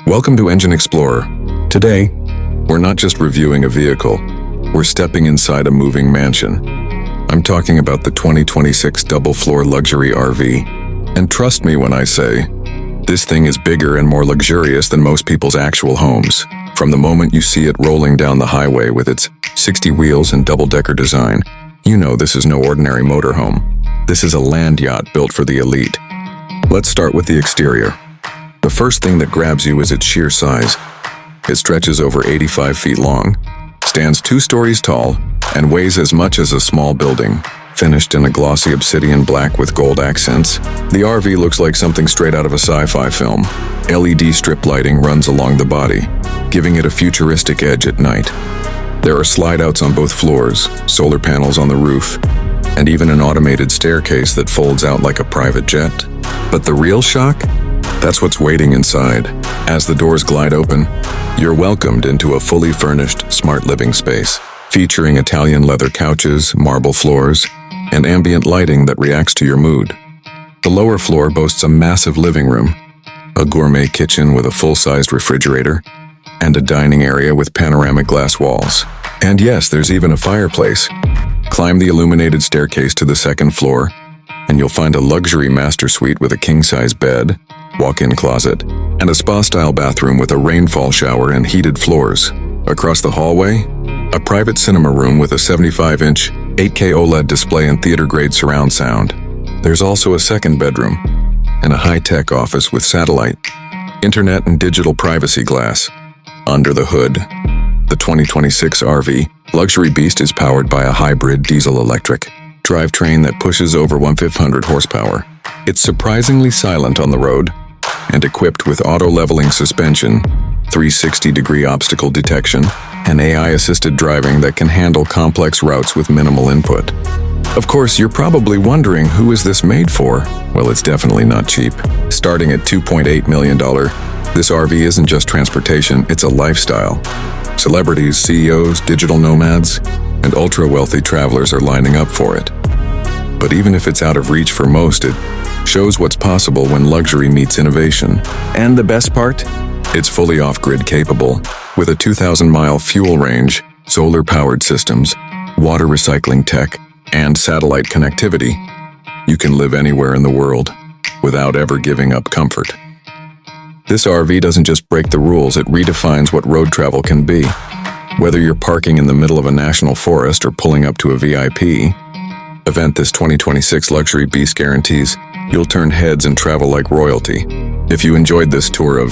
Welcome to Engine Explorer. Today, we're not just reviewing a vehicle, we're stepping inside a moving mansion. I'm talking about the 2026 double-floor luxury RV. And trust me when I say, this thing is bigger and more luxurious than most people's actual homes. From the moment you see it rolling down the highway with its 60 wheels and double-decker design, you know this is no ordinary motorhome. This is a land yacht built for the elite. Let's start with the exterior. The first thing that grabs you is its sheer size. It stretches over 85 feet long, stands 2 stories tall, and weighs as much as a small building. Finished in a glossy obsidian black with gold accents, the RV looks like something straight out of a sci-fi film. LED strip lighting runs along the body, giving it a futuristic edge at night. There are slide-outs on both floors, solar panels on the roof, and even an automated staircase that folds out like a private jet. But the real shock? That's what's waiting inside. As the doors glide open, you're welcomed into a fully furnished, smart living space, featuring Italian leather couches, marble floors, and ambient lighting that reacts to your mood. The lower floor boasts a massive living room, a gourmet kitchen with a full-sized refrigerator, and a dining area with panoramic glass walls. And yes, there's even a fireplace. Climb the illuminated staircase to the second floor, and you'll find a luxury master suite with a king-size bed, walk-in closet, and a spa-style bathroom with a rainfall shower and heated floors. Across the hallway, a private cinema room with a 75-inch 8K OLED display and theater-grade surround sound. There's also a second bedroom and a high-tech office with satellite, internet, and digital privacy glass. Under the hood, the 2026 RV luxury beast is powered by a hybrid diesel-electric drivetrain that pushes over 1,500 horsepower. It's surprisingly silent on the road and equipped with auto-leveling suspension, 360-degree obstacle detection, and AI-assisted driving that can handle complex routes with minimal input. Of course, you're probably wondering, who is this made for? Well, it's definitely not cheap. Starting at $2.8 million, this RV isn't just transportation, it's a lifestyle. Celebrities, CEOs, digital nomads, and ultra-wealthy travelers are lining up for it. But even if it's out of reach for most, it shows what's possible when luxury meets innovation. And the best part? It's fully off-grid capable, with a 2,000-mile fuel range, solar-powered systems, water recycling tech, and satellite connectivity. You can live anywhere in the world without ever giving up comfort. This RV doesn't just break the rules, it redefines what road travel can be. Whether you're parking in the middle of a national forest or pulling up to a VIP event, this 2026 luxury beast guarantees you'll turn heads and travel like royalty. If you enjoyed this tour of